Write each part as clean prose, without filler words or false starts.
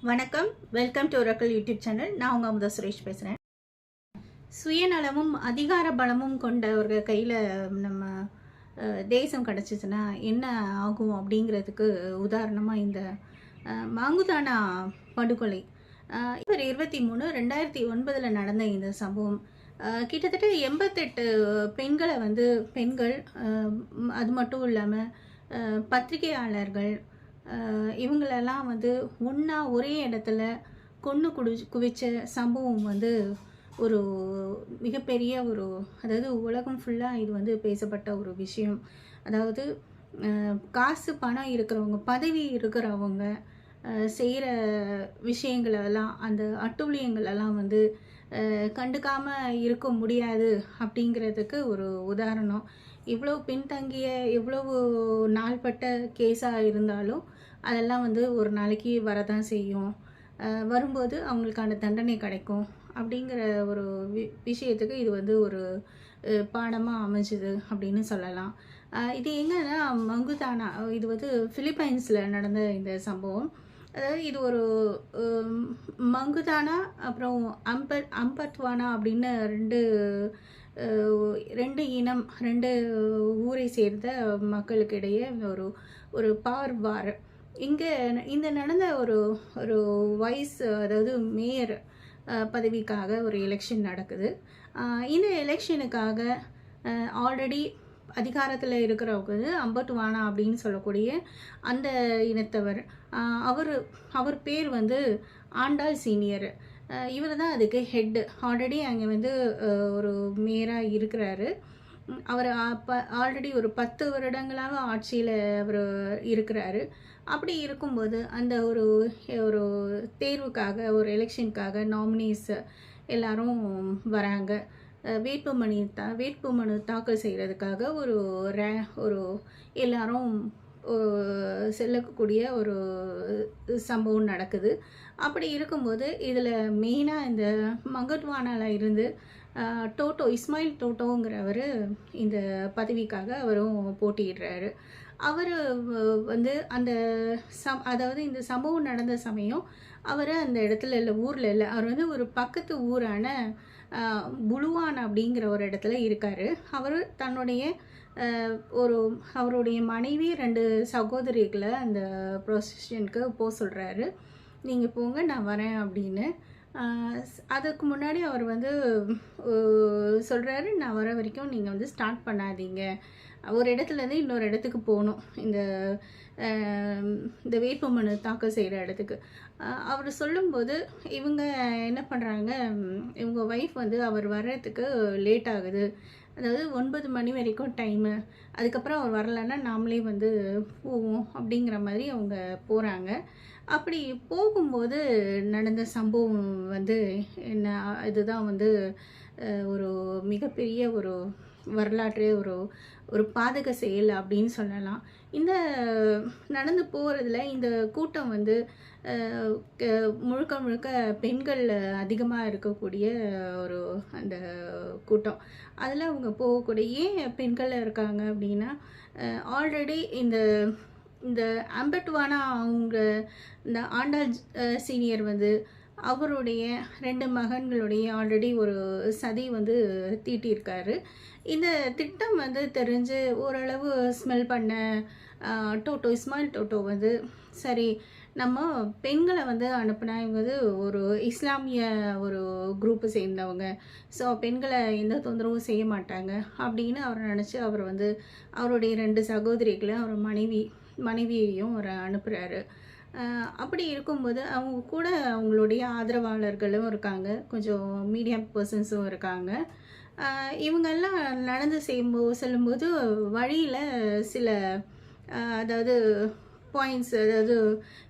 வணக்கம். Welcome to Oracle YouTube channel. நான் உங்கள் அமுதா சுரேஷ் பேசுகிறேன். சுயநலமும் அதிகார பலமும் கொண்டவர்கள் கையில் நம்ம தேசம் கிடச்சிச்சின்னா என்ன ஆகும் அப்படிங்கிறதுக்கு உதாரணமாக இந்த மாங்குதானா படுகொலை இப்போ 23/2009 நடந்த இந்த சம்பவம் கிட்டத்தட்ட 88 பெண்களை பெண்கள் அது மட்டும் இல்லாமல் பத்திரிகையாளர்கள் இவங்களெல்லாம் ஒன்றா ஒரே இடத்துல கொன்று குவிச்ச சம்பவம் ஒரு மிகப்பெரிய அதாவது உலகம் ஃபுல்லாக இது பேசப்பட்ட ஒரு விஷயம். அதாவது காசு பணம் இருக்கிறவங்க, பதவி இருக்கிறவங்க செய்கிற விஷயங்களெல்லாம், அந்த அட்டூழியங்களெல்லாம் கண்டுக்காமல் இருக்க முடியாது அப்படிங்கிறதுக்கு ஒரு உதாரணம். இவ்வளோ பின்தங்கிய எவ்வளவு நாள்பட்ட கேஸாக இருந்தாலும் அதெல்லாம் ஒரு நாளைக்கு வரதான் செய்யும். வரும்போது அவங்களுக்கான தண்டனை கிடைக்கும் அப்படிங்கிற ஒரு விஷயத்துக்கு இது ஒரு பாடமாக அமைஞ்சுது அப்படின்னு சொல்லலாம். இது எங்கன்னா மங்குதானா, இது பிலிப்பைன்ஸில் நடந்த இந்த சம்பவம். அதாவது இது ஒரு மங்குதானா அப்புறம் அம்பத்வானா அப்படின்னு ரெண்டு இனம், ரெண்டு ஊரை சேர்ந்த மக்களுக்கு இடையே ஒரு பவர் வார். இங்கே இந்த நடந்த ஒரு வைஸ், அதாவது மேயர் பதவிக்காக ஒரு எலெக்ஷன் நடக்குது. இந்த எலெக்ஷனுக்காக ஆல்ரெடி அதிகாரத்தில் இருக்கிறவங்க அம்பத்வானா அப்படின்னு சொல்லக்கூடிய அந்த இனத்தவர், அவர் பேர் ஆண்டாள் சீனியர். இவர் தான் அதுக்கு ஹெட்டு. ஆல்ரெடி அங்கே ஒரு மேயராக இருக்கிறாரு. அவர் ஆல்ரெடி ஒரு 10 வருடங்களாக ஆட்சியில் அவர் இருக்கிறாரு. அப்படி இருக்கும்போது அந்த ஒரு தேர்வுக்காக, ஒரு எலெக்ஷனுக்காக நாமினிஸ் எல்லாரும் வராங்க. வேட்புமனு தாக்கல் செய்கிறதுக்காக ஒரு எல்லாரும் செல்லக்கூடிய ஒரு சம்பவம் நடக்குது. அப்படி இருக்கும்போது இதில் மெயினாக இந்த மங்கட்வானாவில் இருந்து இஸ்மாயில் டோட்டோங்கிறவர் இந்த பதவிக்காக அவரும் போட்டியிடுறாரு. அவர் அந்த அதாவது இந்த சம்பவம் நடந்த சமயம் அவர் அந்த இடத்துல இல்லை, ஊரில் இல்லை. அவர் ஒரு பக்கத்து ஊரான புலுவான் அப்படிங்கிற ஒரு இடத்துல இருக்கார். அவர் தன்னுடைய அவருடைய மனைவி 2 சகோதரிகளை அந்த ப்ரொசஷனுக்கு போக சொல்கிறாரு. நீங்கள் போங்க, நான் வரேன் அப்படின்னு. அதுக்கு முன்னாடி அவர் சொல்கிறாரு, நான் வர வரைக்கும் நீங்கள் ஸ்டார்ட் பண்ணாதீங்க, ஒரு இடத்துலேருந்து இன்னொரு இடத்துக்கு போகணும், இந்த வேட்புமனு தாக்கல் செய்கிற இடத்துக்கு. அவர் சொல்லும்போது இவங்க என்ன பண்ணுறாங்க, இவங்க ஒய்ஃப் அவர் வர்றதுக்கு லேட் ஆகுது, அதாவது 9 மணி வரைக்கும் டைமு, அதுக்கப்புறம் அவர் வரலைன்னா நாமளே போவோம் அப்படிங்கிற மாதிரி அவங்க போகிறாங்க. அப்படி போகும்போது நடந்த சம்பவம் என்ன, இதுதான் ஒரு மிகப்பெரிய ஒரு வரலாற்று ஒரு பாதக செயல் அப்படின்னு சொல்லலாம். இந்த நடந்து போகிறதுல இந்த கூட்டம் முழுக்க முழுக்க பெண்கள் அதிகமாக இருக்கக்கூடிய அந்த கூட்டம். அதில் அவங்க போகக்கூடிய, ஏன் பெண்கள் இருக்காங்க அப்படின்னா, ஆல்ரெடி இந்த அம்பட்வானா இந்த ஆண்டாள் சீனியர் அவருடைய 2 மகன்களுடைய ஆல்ரெடி ஒரு சதி தீட்டியிருக்காரு. இந்த திட்டம் தெரிஞ்சு ஓரளவு ஸ்மெல் பண்ண இஸ்மாயில் டோட்டோ சரி, நம்ம பெண்களை அனுப்புனா இவங்க ஒரு இஸ்லாமிய ஒரு குரூப்பை சேர்ந்தவங்க, ஸோ பெண்களை எந்த தொந்தரவும் செய்ய மாட்டாங்க அப்படின்னு அவர் நினச்சி அவர் அவருடைய 2 சகோதரிகளை, அவர் மனைவியையும் அவர் அனுப்புகிறாரு. அப்படி இருக்கும்போது அவங்க கூட அவங்களுடைய ஆதரவாளர்களும் இருக்காங்க, கொஞ்சம் மீடியா பர்சன்ஸும் இருக்காங்க. இவங்கெல்லாம் நடந்து செல்லும்போது வழியில் சில அதாவது பாயிண்ட்ஸ், அதாவது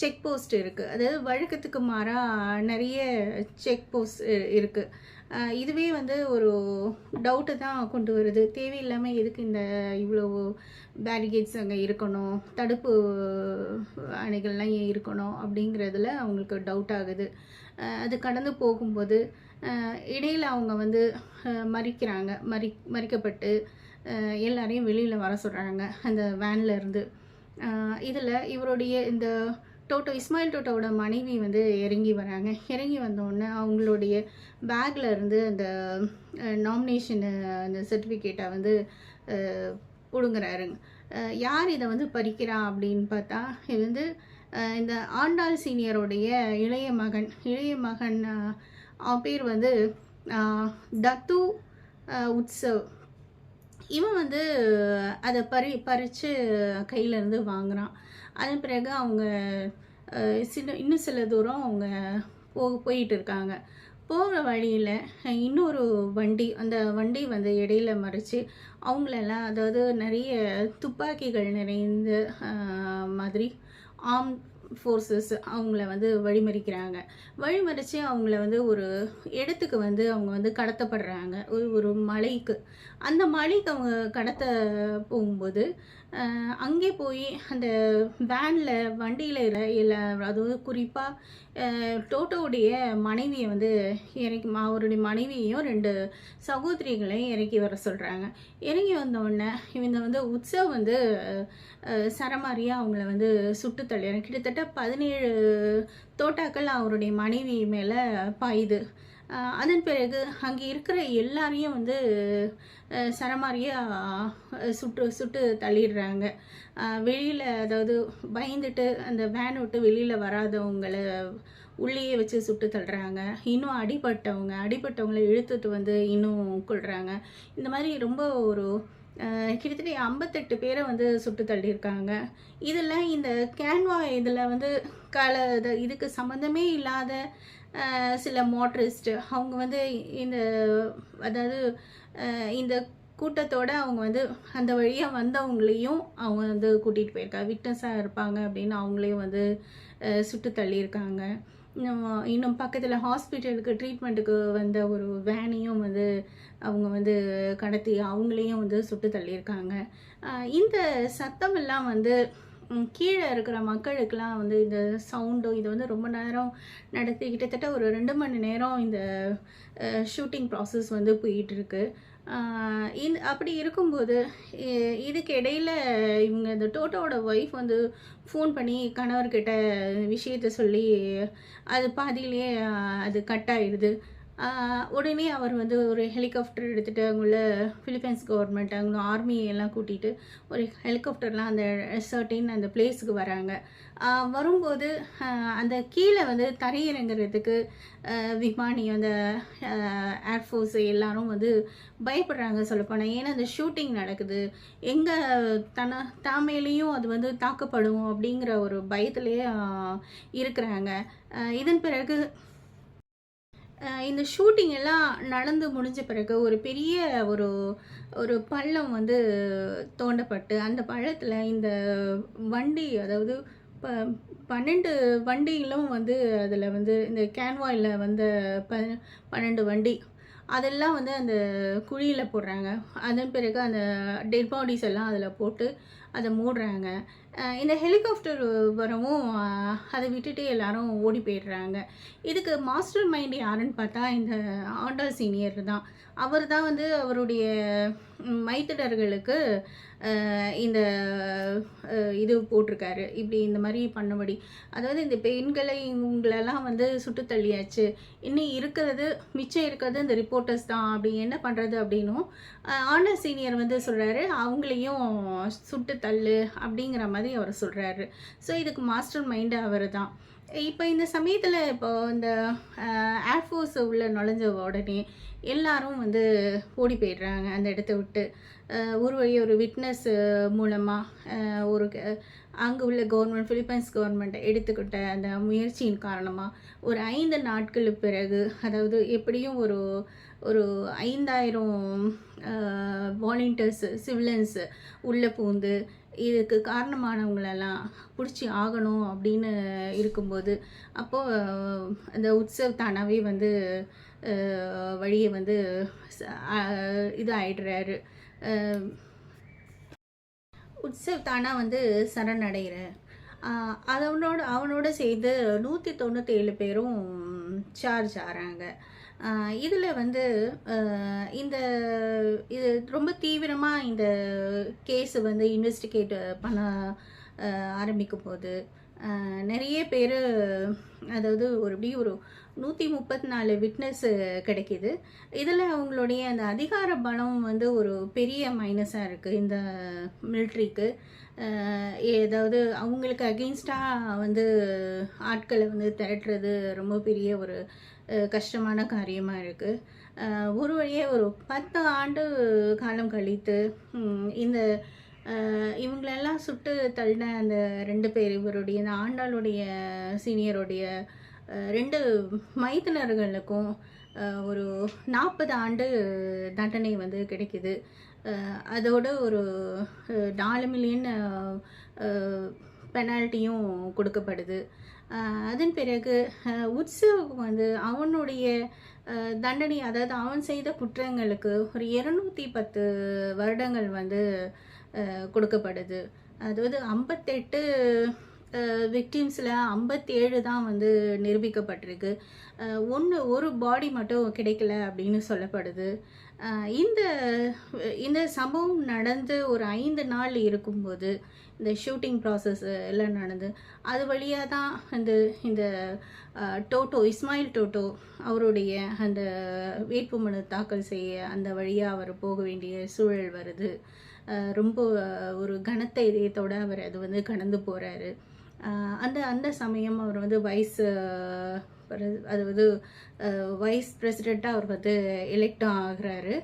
செக் போஸ்ட் இருக்குது. அதாவது வழக்கத்துக்கு மாறாக நிறைய செக் போஸ்ட் இருக்குது. இதுவே ஒரு டவுட்டு தான் கொண்டு வருது. தேவையில்லாமல் எதுக்கு இவ்வளோ பேரிகேட்ஸ் அங்கே இருக்கணும், தடுப்பு அணைகள்லாம் ஏன் இருக்கணும் அப்படிங்கிறதுல அவங்களுக்கு டவுட் ஆகுது. அது கடந்து போகும்போது இடையில் அவங்க மறிக்கப்பட்டு எல்லாரையும் வெளியில் வர சொல்கிறாங்க அந்த வேனில் இருந்து. இதில் இவருடைய இந்த இஸ்மாயில் டோட்டோவோட மனைவி வந்து இறங்கி வராங்க. இறங்கி வந்தோடனே அவங்களுடைய பேக்கில் இருந்து அந்த நாமினேஷன் அந்த சர்டிஃபிகேட்டை வந்து பிடுங்குறாருங்க. யார் இதை வந்து பறிக்கிறா அப்படின்னு பார்த்தா, இது வந்து இந்த ஆண்டாள் சீனியருடைய இளைய மகன் அவன் பேர் வந்து தத்து உத்சவ். இவன் வந்து அதை பறித்து கையிலேருந்து வாங்குகிறான். அதன் பிறகு அவங்க இன்னும் சில தூரம் அவங்க போயிட்டு இருக்காங்க. போகிற வழியில் இன்னொரு வண்டி, அந்த வண்டி வந்து இடையில மறித்து அவங்களெல்லாம், அதாவது நிறைய துப்பாக்கிகள் நிறைந்த மாதிரி ஆர்ம் ஃபோர்ஸஸ் அவங்கள வந்து வழிமறித்து அவங்கள வந்து ஒரு இடத்துக்கு வந்து அவங்க வந்து கடத்தப்படுறாங்க, ஒரு மலைக்கு. அந்த மலைக்கு அவங்க கடத்த போகும்போது அங்கே போய் அந்த வண்டியில் இல்லை, அதாவது குறிப்பாக டோட்டோவுடைய மனைவியை வந்து அவருடைய மனைவியையும் 2 சகோதரிகளையும் இறக்கி வர சொல்கிறாங்க. இறங்கி வந்தோடனே இவங்க வந்து உற்சவ் வந்து சரமாரியாக அவங்கள வந்து சுட்டு தள்ளிடுறாங்க. கிட்டத்தட்ட 17 தோட்டாக்கள் அவருடைய மனைவி மேலே பாயுது. அதன் பிறகு அங்கே இருக்கிற எல்லாரையும் வந்து சரமாரியாக சுட்டு தள்ளிடுறாங்க. வெளியில், அதாவது பயந்துட்டு அந்த வேன் விட்டு வெளியில் வராதவங்களை உள்ளேயே வச்சு சுட்டு தள்ளுறாங்க. இன்னும் அடிபட்டவங்களை இழுத்துட்டு வந்து இன்னும் கொள்கிறாங்க. இந்த மாதிரி ரொம்ப ஒரு கிட்டத்தட்ட 58 பேரை வந்து சுட்டு தள்ளியிருக்காங்க. இதில் இந்த கேன்வா இதில் வந்து இதுக்கு சம்மந்தமே இல்லாத சில மோட்டரிஸ்ட் அவங்க வந்து அதாவது இந்த கூட்டத்தோடு அவங்க வந்து அந்த வழியாக வந்தவங்களையும் அவங்க வந்து கூட்டிகிட்டு போயிருக்காங்க. விட்னஸாக இருப்பாங்க அப்படின்னு அவங்களையும் வந்து சுட்டு தள்ளியிருக்காங்க. இன்னும் பக்கத்தில் ஹாஸ்பிட்டலுக்கு ட்ரீட்மெண்ட்டுக்கு வந்த ஒரு வேனையும் வந்து அவங்க வந்து கடத்தி அவங்களையும் வந்து சுட்டு தள்ளியிருக்காங்க. இந்த சத்தமெல்லாம் வந்து கீழே இருக்கிற மக்களுக்கெல்லாம் வந்து இந்த சவுண்டும் இது வந்து ரொம்ப நேரம் நடத்தி கிட்டத்தட்ட ஒரு 2 மணி நேரம் இந்த ஷூட்டிங் ப்ராசஸ் வந்து போயிட்டுருக்கு. அப்படி இருக்கும்போது இதுக்கு இடையில் இவங்க இந்த டோட்டோவோட ஒய்ஃப் வந்து ஃபோன் பண்ணி கணவர்கிட்ட விஷயத்த சொல்லி அது பாதியிலேயே அது கட் ஆகிடுது. உடனே அவர் வந்து ஒரு ஹெலிகாப்டர் எடுத்துகிட்டு அங்குள்ள ஃபிலிப்பைன்ஸ் கவர்மெண்ட் அவங்க ஆர்மி எல்லாம் கூட்டிகிட்டு ஒரு ஹெலிகாப்டர்லாம் அந்த அந்த பிளேஸுக்கு வராங்க. வரும்போது அந்த கீழே வந்து தரையிறங்கிறதுக்கு விமானி, அந்த ஏர்ஃபோர்ஸ் எல்லாரும் வந்து பயப்படுறாங்க சொல்லப்போனால். ஏன்னா அந்த ஷூட்டிங் நடக்குது, எங்கே தாமேலேயும் அது வந்து தாக்கப்படும் அப்படிங்கிற ஒரு பயத்திலே இருக்கிறாங்க. இதன் பிறகு இந்த ஷூட்டிங் எல்லாம் நடந்து முடிஞ்ச பிறகு ஒரு பெரிய ஒரு பள்ளம் வந்து தோண்டப்பட்டு அந்த பள்ளத்தில் இந்த வண்டி, அதாவது 12 வண்டிகளும் வந்து அதில் வந்து இந்த கேன்வாயில் வந்த 12 வண்டி அதெல்லாம் வந்து அந்த குழியில் போடுறாங்க. அதன் பிறகு அந்த டெட் பாடிஸ் எல்லாம் அதில் போட்டு அதை மூடுறாங்க. இந்த ஹெலிகாப்டர் வரவும் அதை விட்டுட்டு எல்லாரும் ஓடி போயிடுறாங்க. இதுக்கு மாஸ்டர் மைண்ட் யாருன்னு பார்த்தா இந்த ஆண்டாள் சீனியர் தான். அவர் தான் வந்து அவருடைய மைத்திடர்களுக்கு இந்த இது போட்டிருக்காரு, இப்படி இந்த மாதிரி பண்ணபடி. அதாவது இந்த பெண்களை இவங்களெல்லாம் வந்து சுட்டு தள்ளியாச்சு, இன்னும் மிச்சம் இருக்கிறது இந்த ரிப்போர்ட்டர்ஸ் தான், அப்படி என்ன பண்ணுறது அப்படின்னும் ஆண்டாள் சீனியர் வந்து சொல்கிறாரு, அவங்களையும் சுட்டு தள்ளு அப்படிங்கிற மாதிரி அவர் சொல்கிறாரு. ஸோ இதுக்கு மாஸ்டர் மைண்டு அவர் தான். இப்போ இந்த சமயத்தில் இப்போ இந்த ஏர்ஃபோர்ஸ் உள்ள நுழைஞ்ச உடனே எல்லாரும் வந்து ஓடி போயிடுறாங்க அந்த இடத்த விட்டு. ஒரு வழி ஒரு விட்னஸ் மூலமாக அங்கே உள்ள ஃபிலிப்பைன்ஸ் கவர்மெண்ட் எடுத்துக்கிட்ட அந்த முயற்சியின் காரணமாக ஒரு 5 நாட்களுக்கு பிறகு, அதாவது எப்படியும் ஒரு 5000 வாலண்டியர்ஸ் சிவிலியன்ஸ் உள்ளே பூந்து இதுக்கு காரணமானவங்களெல்லாம் பிடிச்சி ஆகணும் அப்படின்னு இருக்கும்போது, அப்போது அந்த உற்சவ் தானாகவே வந்து வழியை வந்து இது ஆயிடுறாரு. உற்சவ் தானா வந்து சரணடைகிற அவனோட சேர்ந்து 197 பேரும் சார்ஜ் ஆகிறாங்க. இதில் வந்து இது ரொம்ப தீவிரமாக இந்த கேஸு வந்து இன்வெஸ்டிகேட் பண்ண ஆரம்பிக்கும் போது நிறைய பேர், அதாவது ஒரு 134 விட்னஸ் கிடைக்கிது. இதில் அவங்களுடைய அந்த அதிகார பலம் வந்து ஒரு பெரிய மைனஸாக இருக்குது இந்த மிலிட்ரிக்கு. ஏதாவது அவங்களுக்கு அகெயின்ஸ்டாக வந்து ஆட்களை வந்து திரட்டுறது ரொம்ப பெரிய ஒரு கஷ்டமான காரியமாக இருக்குது. ஒரு வழியாக ஒரு 10 ஆண்டு காலம் கழித்து இந்த இவங்களெல்லாம் சுட்டு தள்ளின அந்த 2 பேர், இவருடைய இந்த ஆண்டாளுடைய சீனியருடைய 2 மைத்துனர்களுக்கும் ஒரு 40 ஆண்டு தண்டனை வந்து கிடைக்குது. அதோட ஒரு 4 மில்லியன் பெனால்ட்டியும் கொடுக்கப்படுது. அதன் பிறகு உற்சவுக்கு வந்து அவனுடைய தண்டனை, அதாவது அவன் செய்த குற்றங்களுக்கு ஒரு 210 வருடங்கள் வந்து கொடுக்கப்படுது. அதாவது 58 விக்டிம்ஸில் 57 தான் வந்து நிரூபிக்கப்பட்டிருக்கு. ஒரு பாடி மட்டும் கிடைக்கல அப்படின்னு சொல்லப்படுது. இந்த சம்பவம் நடந்து ஒரு 5 நாள் இருக்கும்போது இந்த ஷூட்டிங் ப்ராசஸ் எல்லாம் நடந்து அது வழியாக தான் இந்த இஸ்மாயில் டோட்டோ அவருடைய அந்த வேட்புமனு தாக்கல் செய்ய அந்த வழியாக அவர் போக வேண்டிய சூழல் வருது. ரொம்ப ஒரு கனத்த இதயத்தோடு அவர் அது வந்து கடந்து போகிறாரு. அந்த சமயம் அவர் வந்து வைஸ் பிரசிடெண்ட்டாக அவர் வந்து எலெக்டும் ஆகிறாரு.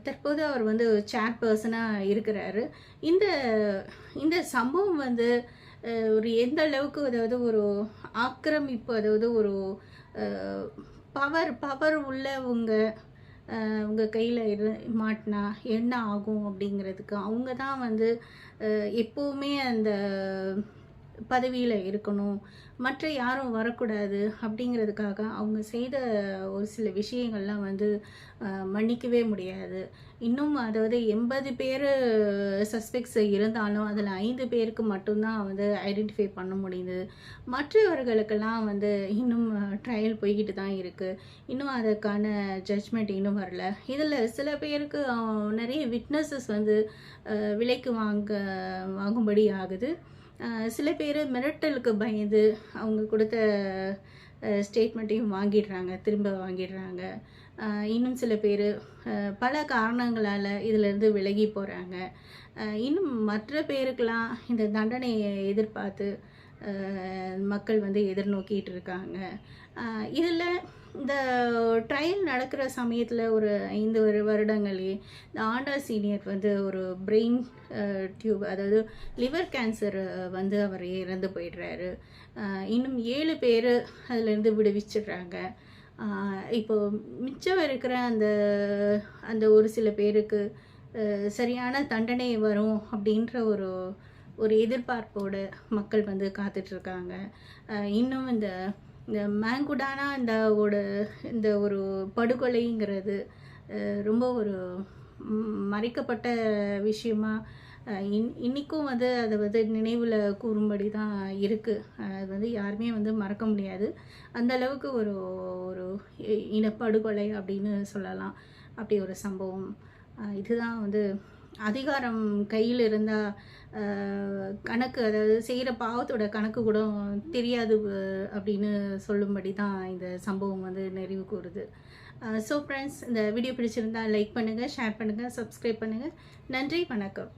தற்போது அவர் வந்து சேர்பர்சனாக இருக்கிறாரு. இந்த சம்பவம் வந்து ஒரு எந்த அளவுக்கு, அதாவது ஒரு ஆக்கிரமிப்பு, அதாவது ஒரு பவர் உள்ளவங்க உங்கள் கையில் மாட்டினா என்ன ஆகும் அப்படிங்கிறதுக்கு அவங்க தான் வந்து எப்போவுமே அந்த பதவியில் இருக்கணும், மற்ற யாரும் வரக்கூடாது அப்படிங்கிறதுக்காக அவங்க செய்த ஒரு சில விஷயங்கள்லாம் வந்து மன்னிக்கவே முடியாது. இன்னும் அதாவது 80 பேர் சஸ்பெக்ட்ஸ் இருந்தாலும் அதில் 5 பேருக்கு மட்டும்தான் வந்து ஐடென்டிஃபை பண்ண முடியுது. மற்றவர்களுக்கெல்லாம் வந்து இன்னும் ட்ரையல் போய்கிட்டு தான் இருக்குது. இன்னும் அதுக்கான ஜட்ஜ்மெண்ட் இன்னும் வரல. இதில் சில பேருக்கு நிறைய விட்னஸஸ் வந்து விலைக்கு வாங்கும்படி ஆகுது. சில பேர் மிரட்டலுக்கு பயந்து அவங்க கொடுத்த ஸ்டேட்மெண்ட்டையும் திரும்ப வாங்கிடுறாங்க. இன்னும் சில பேர் பல காரணங்களால் இதிலேருந்து விலகி போகிறாங்க. இன்னும் மற்ற பேருக்கெல்லாம் இந்த தண்டனையை எதிர்பார்த்து மக்கள் வந்து எதிர்நோக்கிட்டு இருக்காங்க. இதில் இந்த ட்ரையல் நடக்கிற சமயத்தில் ஒரு 5 வருடங்களே இந்த ஆண்டா சீனியர் வந்து ஒரு பிரெயின் டியூப், அதாவது லிவர் கேன்சர் வந்து அவர் இறந்து போயிடுறாரு. இன்னும் 7 பேர் அதிலேருந்து விடுவிச்சிடுறாங்க. இப்போ மிச்சம் இருக்கிற அந்த ஒரு சில பேருக்கு சரியான தண்டனை வரும் அப்படின்ற ஒரு எதிர்பார்ப்போடு மக்கள் வந்து காத்துட்ருக்காங்க. இன்னும் இந்த மேங்குடானா இந்த ஒரு படுகொலைங்கிறது ரொம்ப ஒரு மறைக்கப்பட்ட விஷயமா இன்றைக்கும் வந்து அதை வந்து நினைவில் கூறும்படி தான் இருக்குது. அது வந்து யாருமே வந்து மறக்க முடியாது. அந்த அளவுக்கு ஒரு இனப்படுகொலை அப்படின்னு சொல்லலாம். அப்படி ஒரு சம்பவம். இதுதான் வந்து அதிகாரம் கையில் இருந்தால் கணக்கு, அதாவது செய்கிற பாவத்தோட கணக்கு கூட தெரியாது அப்படின்னு சொல்லும்படி தான் இந்த சம்பவம் வந்து நிறைவு கூறுது. ஸோ ஃப்ரெண்ட்ஸ், இந்த வீடியோ பிடிச்சிருந்தால் லைக் பண்ணுங்கள், ஷேர் பண்ணுங்கள், சப்ஸ்கிரைப் பண்ணுங்கள். நன்றி, வணக்கம்.